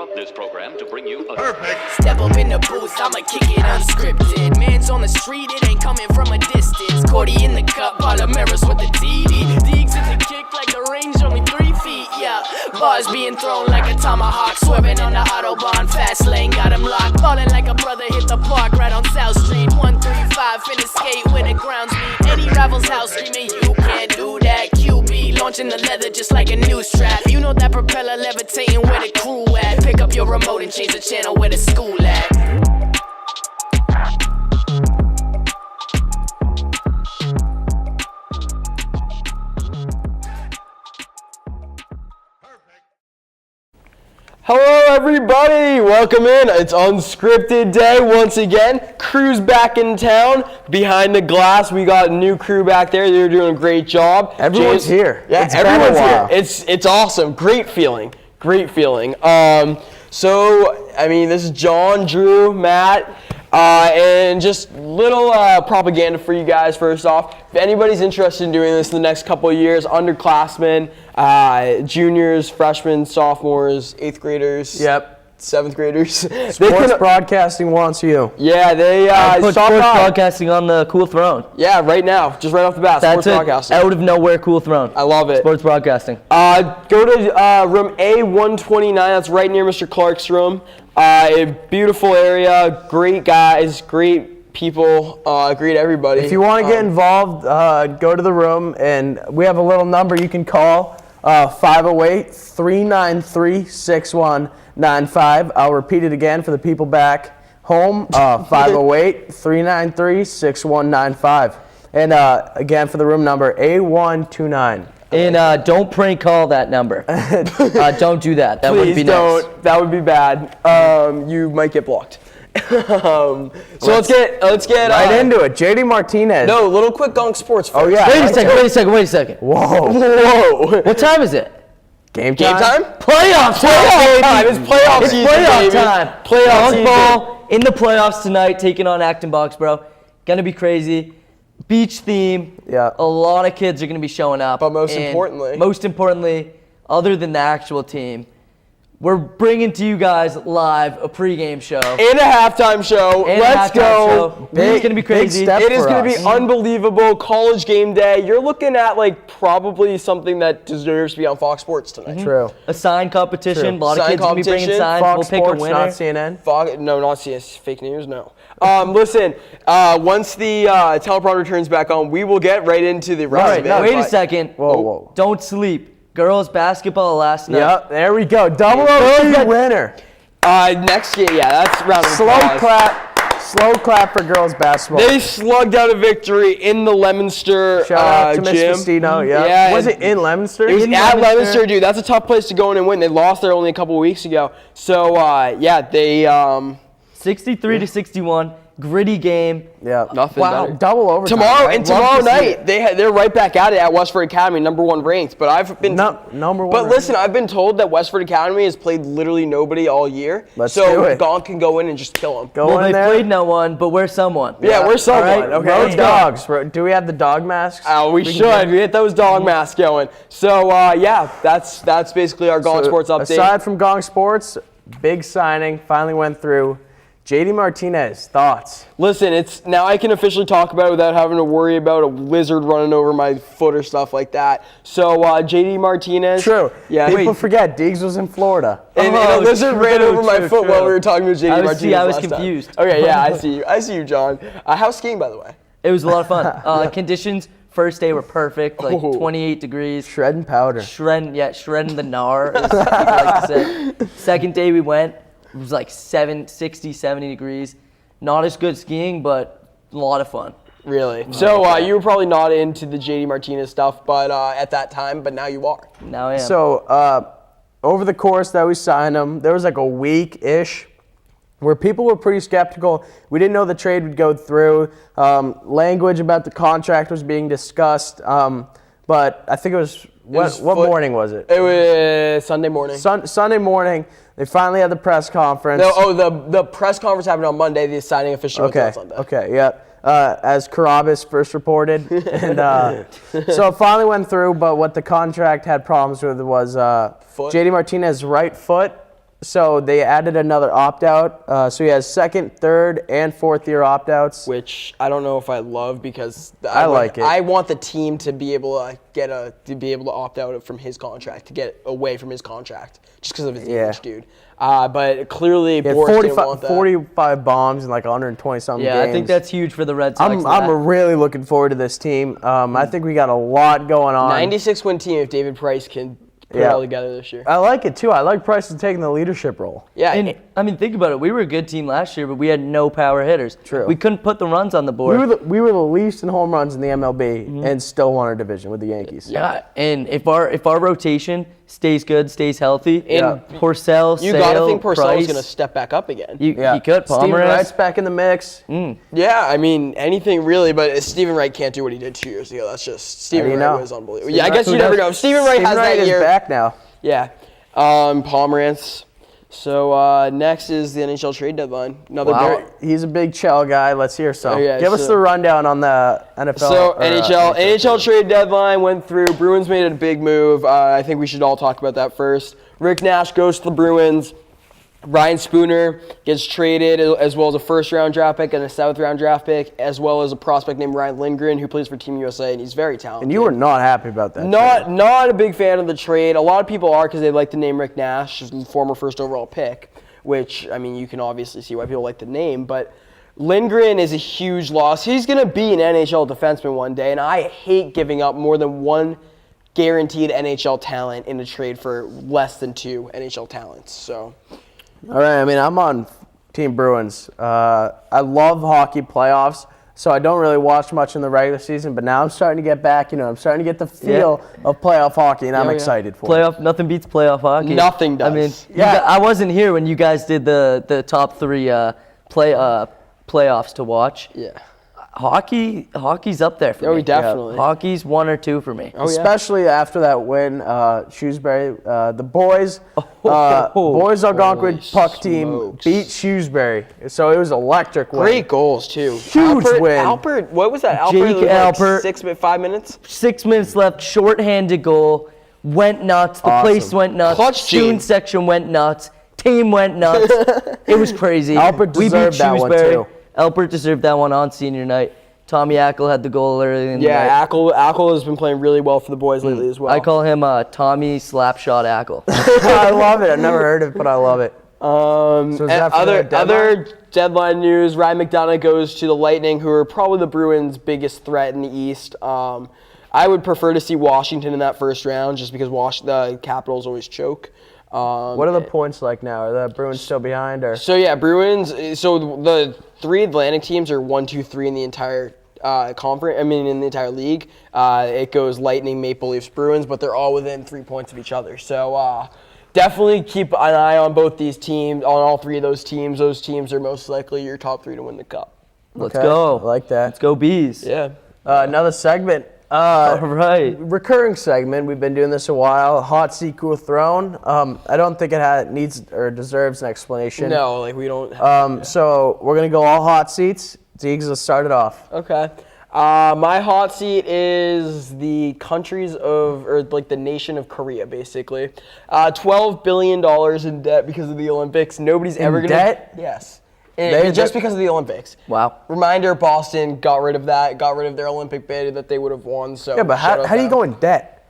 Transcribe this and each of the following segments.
interrupt this program to bring you a Perfect. Step up in the booth, I'ma kick it unscripted. Man's on the street, it ain't coming from a distance. Cordy in the cup, all the mirrors with the TD. Deeks in the kick like the range only 3 feet, yeah. Bars being thrown like a tomahawk, swerving in the Autobahn. Fast lane got him locked, ballin' like a brother hit the park right on South Street. 135, finna skate when the grounds meet. Any rival's house screaming, you can't do that. QB launching the leather just like a news trap. You know that propeller levitating where the crew at. Pick up your remote and change the channel where the school at. Hello everybody, welcome in. It's Unscripted day once again. Crew's back in town. Behind the glass, we got a new crew back there. They're doing a great job. Everyone's here. Yeah, It's everyone's been a while. here. It's awesome. Great feeling. Great feeling. So, I mean, this is John, Drew, Matt, and just little propaganda for you guys first off. If anybody's interested in doing this in the next couple of years, underclassmen, juniors, freshmen, sophomores, 8th graders, Yep. 7th graders. Sports broadcasting wants you. Yeah, they Put stop sports by. broadcasting on the cool throne. Yeah, right now, just right off the bat, That's sports it. broadcasting. Out of nowhere, cool throne. I love it. Sports broadcasting. Go to room A129. That's right near Mr. Clark's room. A beautiful area, great guys, great people, great everybody. If you want to get involved, go to the room, and we have a little number you can call, 508-393-6195. I'll repeat it again for the people back home, 508-393-6195. And again, for the room number, A129. And don't prank call that number. Don't do that. That wouldn't Please be nice. don't. That would be bad. You might get blocked. So let's get Right into it. JD Martinez. No, little quick Gong Sports. Oh, yeah. Wait a second. Whoa. Whoa. What time is it? Game Game time? time? Playoff time, Playoff baby. time. It's playoff It's season, playoff baby. time. Playoff Dunk season. ball in the playoffs tonight, taking on Acton Box, bro. Gonna be crazy. Beach theme. Yeah. A lot of kids are gonna be showing up. But most And importantly, other than the actual team, we're bringing to you guys live a pregame show. and a halftime show. And a Let's halftime go. show. It's gonna be crazy. step It is for going to be us. unbelievable. College game day. You're looking at like probably something that deserves to be on Fox Sports tonight. True. A sign competition. True. A lot of Sign kids gonna be bringing competition. signs. Fox We'll pick Sports, a winner. not CNN. No, not CS. Fake news. No. Listen. Once the teleprompter turns back on, we will get right into the rest of it. Wait a but- second. Whoa. Don't sleep. Girls basketball last night. Yep, there we go. Double OT winner. Next game, yeah, that's round of Slow applause. clap for girls basketball. They slugged out a victory in the Leominster Shout out to Miss gym. Festino, yeah. Yeah, Was it in Leominster? It was In at Leominster, dude. That's a tough place to go in and win. They lost there only a couple of weeks ago. So, yeah, they 63-61. Gritty game. Yeah. nothing Wow. better. Double overtime. Tomorrow right? and Love tomorrow to see night, it. they're right back at it at Westford Academy, #1 ranked. But I've been Number one. But listen, I've been told that Westford Academy has played literally nobody all year. Let's so do it. Gonk can go in and just kill them. Go Well, in they there. played no one, but we're someone. Yeah, we're someone. All right, Okay, Road let's go. dogs. Do we have the dog masks? We should. We get those dog masks going. So yeah, that's basically our Gong So, Sports update. Aside from Gong Sports, big signing finally went through. JD Martinez, thoughts? Listen, it's now I can officially talk about it without having to worry about a lizard running over my foot or stuff like that. So JD Martinez. True. Yeah. People forget Deegs was in Florida. And a lizard ran over my foot true. while we were talking to JD Martinez. I was last time. confused. Okay, yeah, I see you. I see you, John. How's skiing, by the way? It was a lot of fun. Conditions first day were perfect, like Ooh. 28 degrees. Shredding powder. Shredding the gnar, as people like to say. Second day we went, it was like 60, 70 degrees. Not as good skiing, but a lot of fun. Really? So you were probably not into the JD Martinez stuff, but at that time, but now you are. Now I am. So over the course that we signed him, there was like a week-ish where people were pretty skeptical. We didn't know the trade would go through. Language about the contract was being discussed, but I think it was what morning was it? It was Sunday morning. Sunday morning. They finally had the press conference. No, the press conference happened on Monday. The signing officially went on Sunday. Okay, yeah. As Carabas first reported. And so it finally went through, but what the contract had problems with was Foot? JD Martinez's right foot So they added another opt-out. So he has second, third, and fourth-year opt-outs. Which I don't know if I love because I like it. I want the team to be able to opt out from his contract, to get away from his contract, just because of his age, dude. But clearly, Boris didn't want that. 45 bombs in like 120-something games. Yeah, I think that's huge for the Red Sox. I'm really looking forward to this team. I think we got a lot going on. 96-win team if David Price can put it all together this year. I like it too. I like Price taking the leadership role. Yeah, And I mean, think about it. We were a good team last year, but we had no power hitters. True. We couldn't put the runs on the board. We were the least in home runs in the MLB and still won our division with the Yankees. Yeah, and if our rotation stays good, stays healthy, And Porcel, you Sale, gotta think Porcel's Price, gonna step back up again. He could. Steven Pomeranz. Wright's back in the mix. Yeah, I mean anything really, but Stephen Wright can't do what he did 2 years ago. That's just Stephen Wright was unbelievable. Yeah, I guess you never know. Stephen Wright has that year. Is back now. Yeah, Pomeranz. So next is the NHL trade deadline. He's a big Chell guy. Let's hear some. Oh, yeah, Give us the rundown on the NFL. So NHL trade deadline went through. Bruins made a big move. I think we should all talk about that first. Rick Nash goes to the Bruins. Ryan Spooner gets traded, as well as a first-round draft pick and a seventh-round draft pick, as well as a prospect named Ryan Lindgren, who plays for Team USA, and he's very talented. And you were not happy about that. Not a big fan of the trade. A lot of people are because they like the name Rick Nash, former first overall pick, which, I mean, you can obviously see why people like the name, but Lindgren is a huge loss. He's going to be an NHL defenseman one day, and I hate giving up more than one guaranteed NHL talent in a trade for less than 2 NHL talents, so... All right, I mean, I'm on Team Bruins. I love hockey playoffs, so I don't really watch much in the regular season, but now I'm starting to get back, I'm starting to get the feel of playoff hockey, and I'm excited for it. Nothing beats playoff hockey. Nothing does. I mean, I wasn't here when you guys did the top 3 playoffs to watch. Yeah. Hockey's up there for me. Oh, definitely. Hockey's 1 or 2 for me. Especially after that win, Shrewsbury, the boys Algonquin puck team beat Shrewsbury, so it was electric win. Great goals too. Huge win. Alpert, what was that? Jake Alpert, 5 minutes. 6 minutes left, shorthanded goal, went nuts. The place went nuts. Clutch Student gene. section went nuts. Team went nuts. It was crazy. Alpert deserved that one too. Alpert deserved that one on senior night. Tommy Ackle had the goal early in the night. Yeah, Ackle has been playing really well for the boys lately as well. I call him Tommy Slapshot Ackle. I love it. I've never heard of it, but I love it. So is that for the deadline? other deadline news, Ryan McDonough goes to the Lightning, who are probably the Bruins' biggest threat in the East. I would prefer to see Washington in that first round just because the Capitals always choke. What are the points like now? Are the Bruins still behind? Or So yeah, Bruins. So the 3 Atlantic teams are 1, 2, 3 in the entire conference. I mean, in the entire league. It goes Lightning, Maple Leafs, Bruins, but they're all within 3 points of each other. So definitely keep an eye on both these teams, on all 3 of those teams. Those teams are most likely your top 3 to win the cup. Let's go. I like that. Let's go Bees. Yeah. Another segment. All right. Recurring segment. We've been doing this a while. Hot seat, cool throne. I don't think it needs or deserves an explanation. No, like we don't. So we're gonna go all hot seats. Deegs, let's start it off. Okay. My hot seat is the the nation of Korea, basically. $12 billion in debt because of the Olympics. Nobody's ever going to... debt? Yes. Just because of the Olympics. Wow. Reminder, Boston got rid of that, got rid of their Olympic bid that they would have won. So Yeah, but how do you go in debt?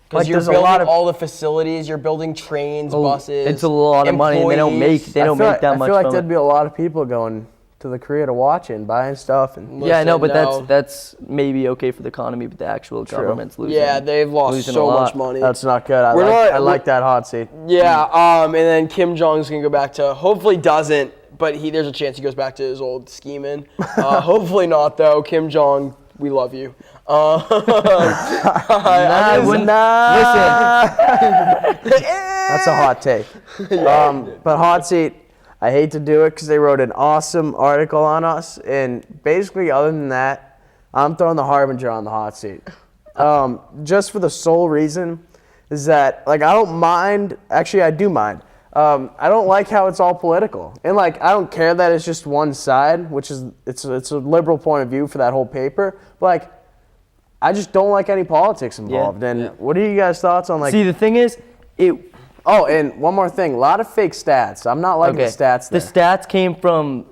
Because you're building all the facilities, you're building trains, buses. It's a lot of money, and they don't make that much. I feel like there'd be a lot of people going to the Korea to watch it and buying stuff. And Yeah, I know, but that's maybe okay for the economy, but the actual government's losing. Yeah, they've lost so much money. That's not good. I like that hot seat. Yeah, and then Kim Jong's gonna go back to, hopefully doesn't, but there's a chance he goes back to his old scheming. Hopefully not though. Kim Jong, we love you. Listen. That's a hot take. But hot seat, I hate to do it because they wrote an awesome article on us, and basically other than that, I'm throwing the Harbinger on the hot seat. Just for the sole reason is that, like, I don't mind, actually I do mind. I don't like how it's all political. And, like, I don't care that it's just one side, which is, it's a liberal point of view for that whole paper. But, like, I just don't like any politics involved. Yeah. And what are you guys' thoughts on, like... See, the thing is, Oh, and one more thing. A lot of fake stats. I'm not liking the stats there. The stats came from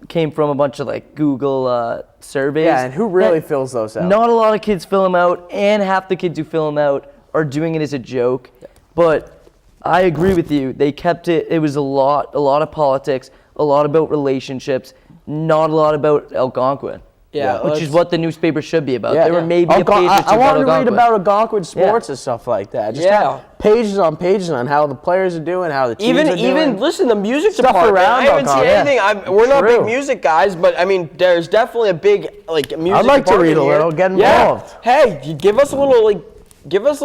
a bunch of like Google surveys. Yeah, and who really fills those out? Not a lot of kids fill them out, and half the kids who fill them out are doing it as a joke. But I agree with you. They kept it. It was a lot of politics, a lot about relationships, not a lot about Algonquin. Yeah, which is what the newspaper should be about. Yeah. There were maybe a page or two I want to about read about Algonquin sports and stuff like that. Just have pages on pages on how the players are doing, how the teams are doing. Even listen, the music Stuff department. around I haven't seen Algonquin. anything. We're not big music guys, but I mean, there's definitely a big like music. I'd like to read a department little, here. get involved. Hey, you give us a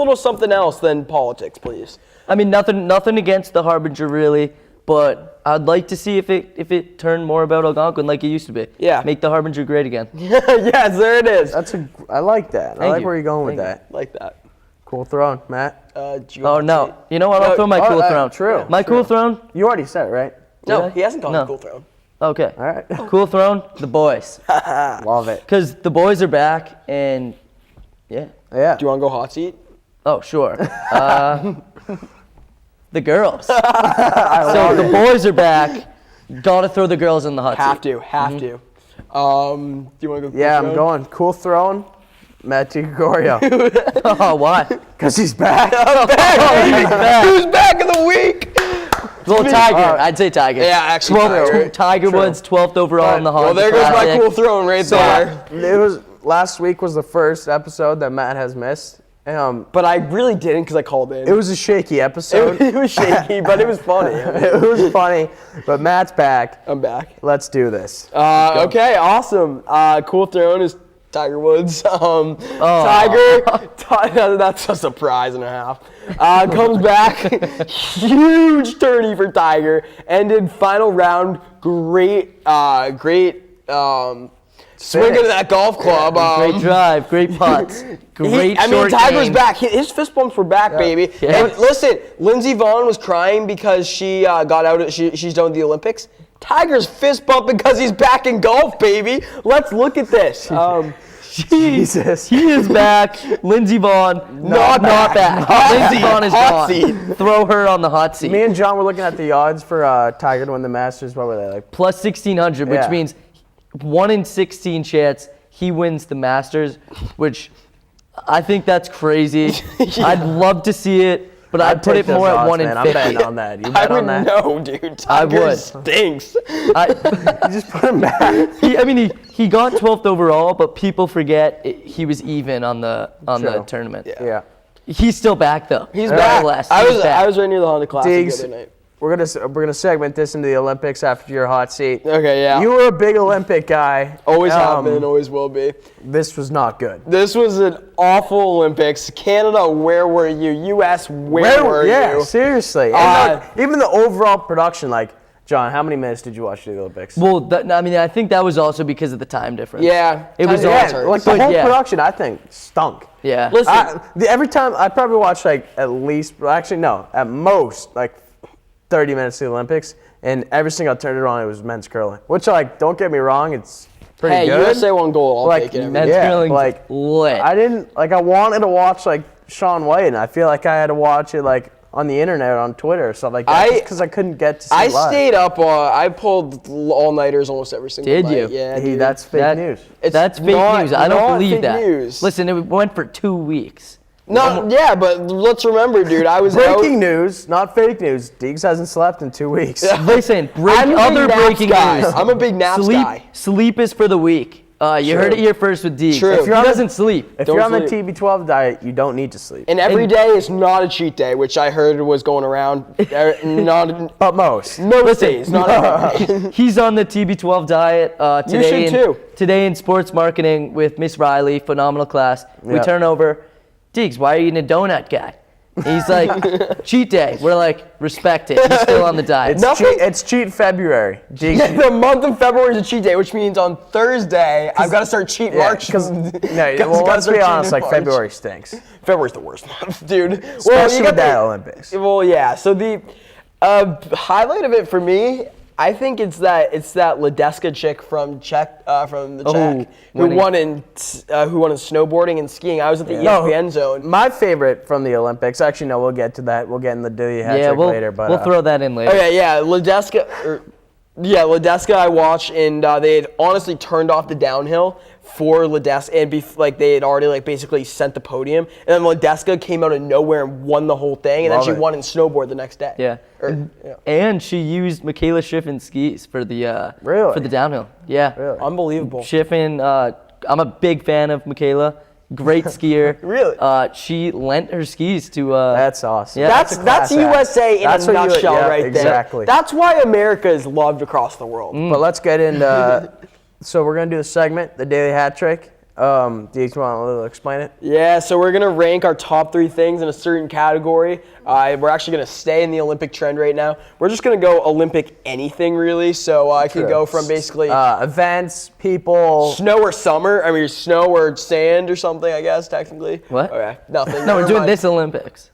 little something else than politics, please. I mean, nothing against the Harbinger really, but I'd like to see if it turned more about Algonquin like it used to be. Yeah. Make the Harbinger great again. Yes, there it is. I like that. I like where you're going with Thank that. Like that. Cool throne, Matt. Oh no! You know what? I'll throw my cool throne. True. My cool throne. You already said it, right? No, I? he hasn't gone No. to Cool Throne. Okay. All right. Cool throne. The boys. Love it. Because the boys are back, and yeah. Yeah. Do you want to go hot seat? Oh sure. The girls. So the boys are back. Gotta throw the girls in the hot seat. Have to. Do you want to go? Yeah, I'm going. Cool throne, Matt Gregorio. Oh, why? Because he's back. Who's back of the week? Well, Tiger. I'd say Tiger. Yeah, actually, 12th, Tiger Woods, 12th overall in the Well, Honda there goes my Classic. cool throne right there. It was last week was the first episode that Matt has missed. But I really didn't because I called in. It was a shaky episode. It was shaky, but it was funny. It was funny, but Matt's back. I'm back. Let's do this. Okay, awesome. Cool throne is Tiger Woods. Tiger, that's a surprise and a half. Comes back, huge tourney for Tiger. Ended final round, great swinging to that golf club. Great drive, great putts, great short Tiger's game. back. His fist bumps were back, baby. Yeah. And listen, Lindsey Vonn was crying because she got out. She's done with the Olympics. Tiger's fist bumping because he's back in golf, baby. Let's look at this. Jesus. He is back. Lindsey Vonn, not back. Lindsey Vonn is Hot gone. seat. Throw her on the hot seat. Me and John were looking at the odds for Tiger to win the Masters. What were they like? Plus 1,600, which Yeah. means 1 in 16 chance he wins the Masters, which I think that's crazy. I'd love to see it, but I'd put take it more those at odds, 1 in man. 50. I'm betting on that. You I bet would on that? know, dude. I Tiger would. stinks. You just put him back. He got 12th overall, but people forget he was even on the True. tournament. Yeah. He's still back though. He's back. Nevertheless, I he's was back. right near the Honda Classic Diggs, the other night. we're gonna segment this into the Olympics after your hot seat. Okay, yeah. You were a big Olympic guy. Always have been, always will be. This was not good. This was an awful Olympics. Canada, where were you? U.S., where were Yeah, you? seriously. And even the overall production, like, John, how many minutes did you watch the Olympics? Well, I think that was also because of the time difference. Yeah. It was Yeah, awesome. Like the whole production, I think, stunk. Yeah. Listen, Every time I probably watched like at most like 30 minutes of the Olympics, and every single I turned it on, it was men's curling. Which, like, don't get me wrong, it's pretty hey, good. USA won gold. I'll Like, take it. Men's Yeah, curling's like, lit. I wanted to watch like Shaun White, and I feel like I had to watch it like on the internet, on Twitter or stuff like that, because I couldn't get to see I it live. stayed up. I pulled all-nighters almost every single Did night. you? Yeah, dude. That's fake news. That's fake not- news. I not don't believe fake that. news. Listen, it went for 2 weeks. No, yeah, but let's remember, dude. I was Breaking news, not fake news. Diggs hasn't slept in 2 weeks. Listen, I'm a big other naps breaking guy. news. I'm a big naps guy. Sleep is for the weak. You heard it here first with D. True. If If he you're doesn't sleep, If Don't you're on the sleep. TB12 diet, you don't need to sleep. And every day is not a cheat day, which I heard was going around. Not But most. most days, not every day. he's on the TB12 diet today. should too. Today in sports marketing with Miss Riley, phenomenal class. We Yeah. turn over, Diggs, why are you eating a donut guy? He's like, cheat day. We're like, respect it. He's still on the diet. It's cheat February. Diggs, The month of February is a cheat day, which means on Thursday I've got to start cheat March. Because Gotta let's start be honest, cheating like March. February stinks. February's the worst month, dude. Especially with that Olympics. Well, yeah. So the highlight of it for me, I think it's that Ledeska chick from the Czech who winning. won in snowboarding and skiing. I was at the ESPN zone. My favorite from the Olympics. Actually, no, we'll get to that. We'll get in the Dilly hat trick later. But we'll throw that in later. Okay, yeah, Ledeska I watched, and they had honestly turned off the downhill for Ledeska, and they had already basically sent the podium, and then Ledeska came out of nowhere and won the whole thing, and then she won in snowboard the next day. Yeah. And she used Michaela Schiffin's skis for the for the downhill. Yeah. Really? Unbelievable. Schiffin, I'm a big fan of Michaela. Great skier. Really? She lent her skis to. That's awesome. Yeah. That's USA in a nutshell right there. Exactly. That's why America is loved across the world. But let's get into. So we're gonna do the segment, the Daily Hat Trick. Do you want to explain it? Yeah, so we're gonna rank our top 3 things in a certain category. We're actually gonna stay in the Olympic trend right now. We're just gonna go Olympic anything really. So I could go from basically events, people, snow or summer. I mean, snow or sand or something. I guess technically. What? Okay, nothing. No, we're Never doing mind. this Olympics.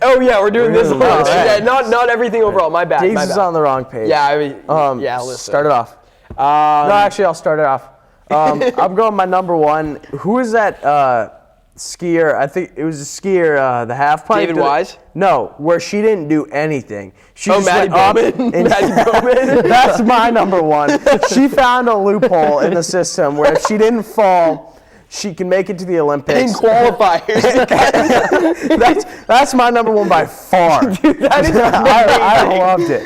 Oh yeah, we're doing this. Olympics. right. Yeah, not everything overall. My bad. Diggs is on the wrong page. Yeah, I mean, listen. Start it off. No, actually, I'll start it off. I'm going my number 1. Who is that skier? I think it was a skier, the half pipe. David Wise? No, where she didn't do anything. She just Maddie went up Bowman. and Maddie Bowman. That's my number 1. She found a loophole in the system where if she didn't fall, she can make it to the Olympics. In qualifiers. That's my number 1 by far. Dude, that is I loved it.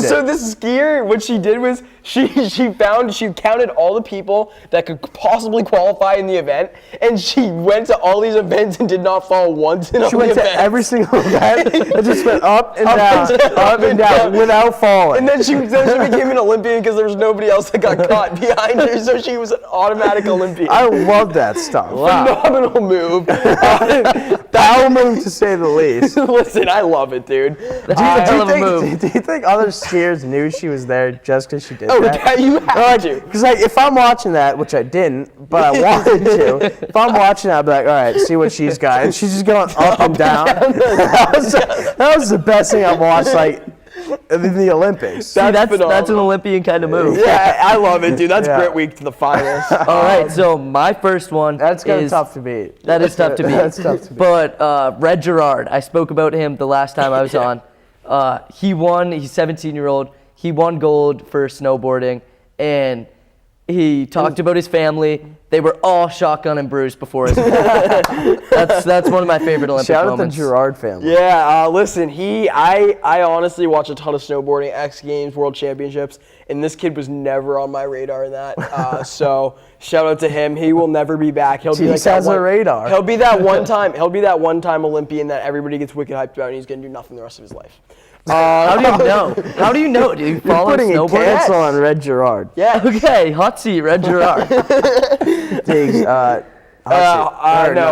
So this skier, what she did was she counted all the people that could possibly qualify in the event, and she went to all these events and did not fall once in all She the went to events. every single event and just went up and down without falling. And then she became an Olympian because there was nobody else that got caught behind her, so she was an automatic Olympian. I love that stuff. Phenomenal move. Foul move to say the least. Listen, I love it, dude. Do you think other skiers knew she was there just because she did that? You have to. Because if I'm watching that, which I didn't, but I wanted to, if I'm watching that, I'd be like, all right, see what she's got. And she's just going up and down. That was the best thing I've watched, in the Olympics. That's an Olympian kind of move. Yeah, I love it, dude. That's Grit Week to the finest. All right, so my first one That's kind of tough to beat. That is tough to beat. That's tough to beat. But Red Gerard, I spoke about him the last time I was on. He won. He's 17-year-old. He won gold for snowboarding, and he talked about his family. They were all shotgun and bruised before his That's one of my favorite Olympic Shout moments. out the Gerard family. Yeah, listen, I honestly watch a ton of snowboarding, X Games, World Championships, and this kid was never on my radar in that. So shout out to him. He will never be back. He'll be like that has a radar. He'll be that one time. He'll be that one-time Olympian that everybody gets wicked hyped about, and he's gonna do nothing the rest of his life. How do you know? How do you know? Do you follow Putting a snowboarding? cancel on Red Gerard. Yeah. Okay, hot seat, Red Gerard. Diggs, no,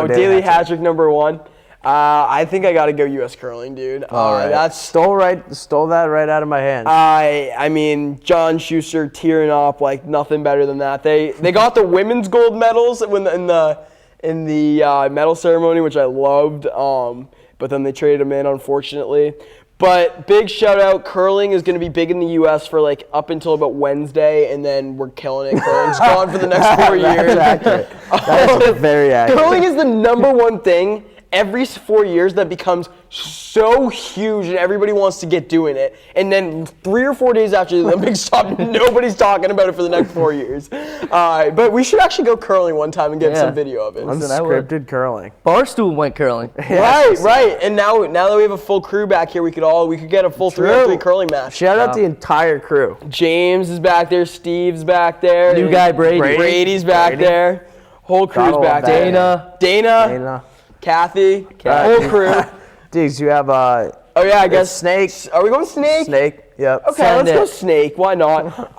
Daily Hat Trick number 1. I think I got to go U.S. curling, dude. All right. That's stole that right out of my hand. I mean, John Schuster tearing up like nothing better than that. They got the women's gold medals in the medal ceremony, which I loved. But then they traded them in, unfortunately. But big shout out, curling is going to be big in the U.S. for up until about Wednesday, and then we're killing it. Curling's gone for the next 4 years. That's accurate. That's very accurate. Curling is the number one thing every 4 years that becomes so huge and everybody wants to get doing it. And then 3 or 4 days after the Olympics stop, nobody's talking about it for the next 4 years. But we should actually go curling one time and get some video of it. Unscripted curling. Barstool went curling. Right. And now that we have a full crew back here, we could get a full 3-on-3 curling match. Shout out the entire crew. James is back there. Steve's back there. New guy Brady. Brady's back there. Whole crew's back there. Dana. Kathy. Whole crew. Diggs, you have oh yeah, I guess Snake. Are we going Snake? Snake. Yep. Okay, let's go Snake. Why not?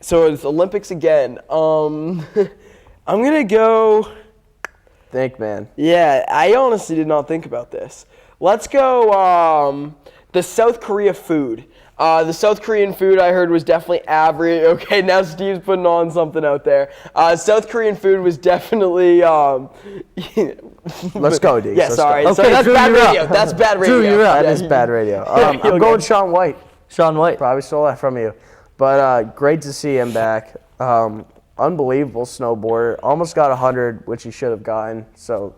So it's Olympics again. I'm gonna go. Think, man. Yeah, I honestly did not think about this. Let's go the South Korea food. The South Korean food I heard was definitely average. Okay, now Steve's putting on something out there. South Korean food was definitely. Let's go, Diggs. Yeah, sorry. Okay, That's Drew, bad you're up. radio. That's bad radio. Drew, you're up. That is bad radio. I'm going Shaun White. Shaun White. Probably stole that from you. But great to see him back. Unbelievable snowboarder. Almost got 100, which he should have gotten. So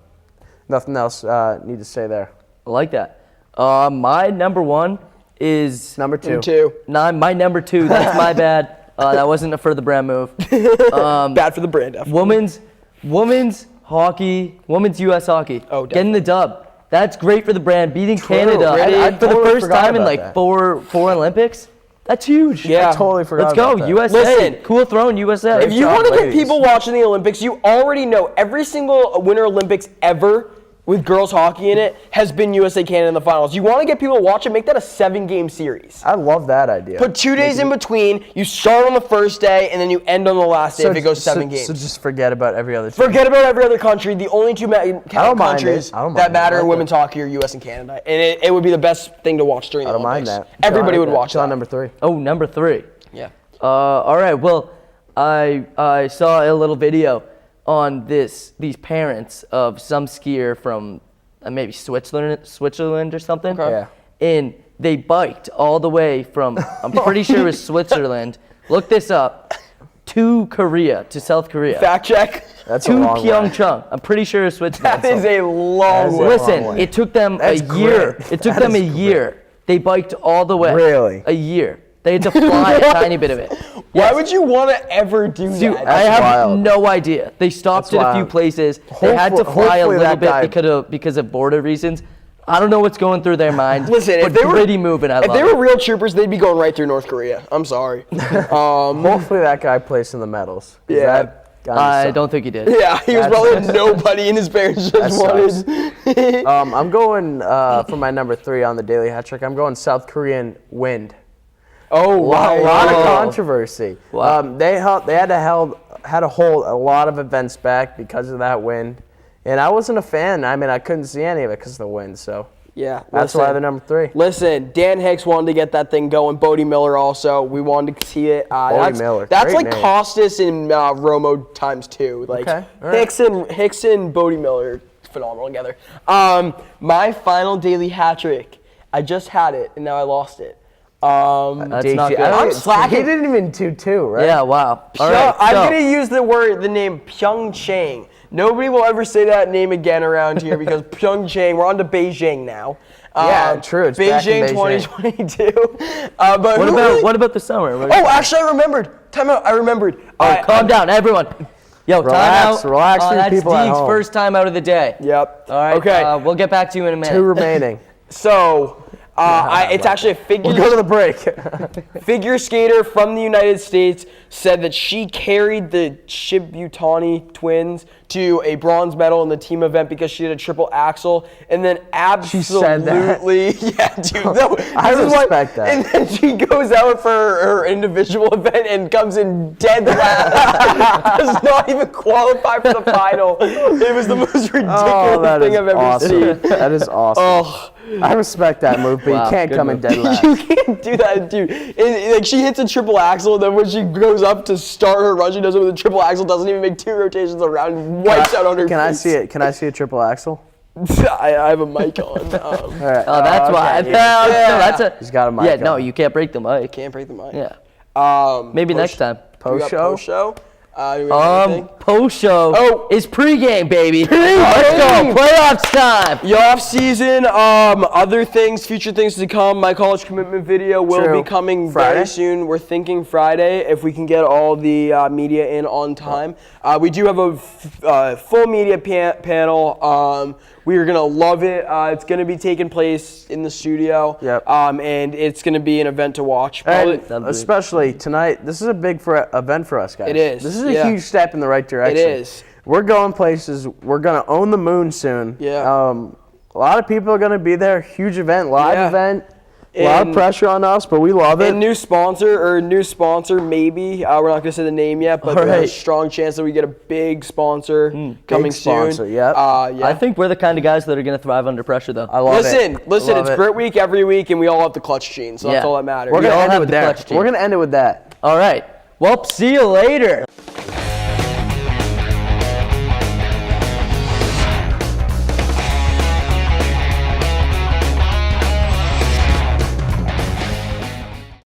nothing else need to say there. I like that. My number one is Number two. my number two. That's my bad. That wasn't a for the brand move. Bad for the brand. Definitely. Women's hockey, women's U.S. hockey. Oh, getting the dub. That's great for the brand. Beating Canada I for the totally first forgot time in about like that. four Olympics. That's huge. Yeah. I totally forgot Let's go, about that. USA. Listen. Cool throne, USA. If you job, want to get ladies. people watching the Olympics, you already know every single Winter Olympics ever with girls hockey in it has been USA Canada in the finals. You want to get people to watch it, make that a 7-game series. I love that idea. Put 2 days in between. You start on the first day and then you end on the last day if it goes 7 games. So just forget about every other team. Forget about every other country. The only two mind countries it. I don't mind that matter it. I in like women's hockey are U.S. and Canada, and it would be the best thing to watch during the I don't mind Olympics. that. Everybody would watch John that. number 3. Oh, number 3. Yeah. All right. Well, I saw a little video on these parents of some skier from maybe Switzerland or something. Okay. Yeah. And they biked all the way from, I'm pretty sure it was Switzerland. Look this up. To South Korea. Fact check. That's To a long way. Pyeongchang. I'm pretty sure it's Switzerland. That is a long That is way. a Listen, long way. it took them That's a year. great. It took That them a is year. They biked all the way. Really? A year. They had to fly a tiny bit of it. Why Yes. would you want to ever do Dude, that? I have wild. no idea. They stopped That's at a few wild. places. They had to fly a Hopefully little that guy- bit because of border reasons. I don't know what's going through their mind. Listen, but if they were gritty moving, I if love they it. were real troopers, they'd be going right through North Korea. I'm sorry. Hopefully that guy plays in the medals. 'Cause Yeah. that got me I some. don't think he did. Yeah, he was That's- probably nobody, and his parents just wanted. I'm going for my number 3 on the Daily Hat Trick. I'm going South Korean wind. Oh, A lot of Wow. controversy. Wow. They had to hold a lot of events back because of that wind, and I wasn't a fan. I mean, I couldn't see any of it because of the wind. So Yeah, that's why they're number 3. Listen, Dan Hicks wanted to get that thing going. Bodie Miller also. We wanted to see it. Bodie Miller, That's great like name. Costas and Romo times 2. Like Okay, all right. Hicks and Bodie Miller, phenomenal together. My final daily hat trick. I just had it and now I lost it. That's not good. I'm slacking. He didn't even do 2, right? Yeah, wow. All Pyong- right, I'm so- gonna use the name Pyeongchang. Nobody will ever say that name again around here because Pyeongchang. We're on to Beijing now. Yeah, true, it's back in Beijing Beijing. 2022. But What about the summer? Oh, actually, I remembered. Time out. I remembered. Calm down, everyone. Yo, Relax, time out. relax, you That's people at Deegs' home. first time out of the day. Yep. All right. Okay. We'll get back to you in a minute. 2 remaining. So, it's actually a figure. We'll go to the break. Figure skater from the United States said that she carried the Shibutani twins to a bronze medal in the team event because she did a triple axel, and then said that? absolutely, yeah, dude, no, I this is what- respect that. And then she goes out for her individual event and comes in dead last. Does not even qualify for the final. It was the most ridiculous Oh, that thing is I've ever awesome. seen. That is awesome. Oh. I respect that move, but Wow, you can't good come in move. dead last. You can't do that, dude. Like she hits a triple axel, then when she goes up to start her run, she does it with a triple axel, doesn't even make 2 rotations around, and wipes out on her. Can I face. see it? Can I see a triple axle? I have a mic on. All right. Oh, that's why. okay, No, yeah. no, that's a. He's got a mic Yeah, no, on. you can't break the mic. Can't break the mic. Yeah. Maybe next time. Post show? Post show. Do we have anything? Post show Oh. is pregame, baby. Let's go. Playoffs time. The off season, other things, future things to come. My college commitment video will True. be coming Friday? very soon. We're thinking Friday if we can get all the media in on time. We do have a full media panel. We are gonna love it. It's gonna be taking place in the studio. Yep. And it's gonna be an event to watch. Probably. And especially tonight, this is a big event for us, guys. It is, This is a yeah. huge step in the right direction. It is. We're going places. We're going to own the moon soon. Yeah. A lot of people are going to be there. Huge event, live Yeah. event. A lot of And- pressure on us, but we love it. And new sponsor maybe. We're not gonna say the name yet, but there's a Alright. strong chance that we get a big sponsor coming sponsor, soon. yep. Yeah. I think we're the kind of guys that are going to thrive under pressure, though. I love Listen, it. listen. Love It's it. grit week every week, and we all have the clutch gene, so that's Yeah. all that matters. We're We going all to end have it with the that. clutch gene. We're going to end it with that. All right. Well, see you later.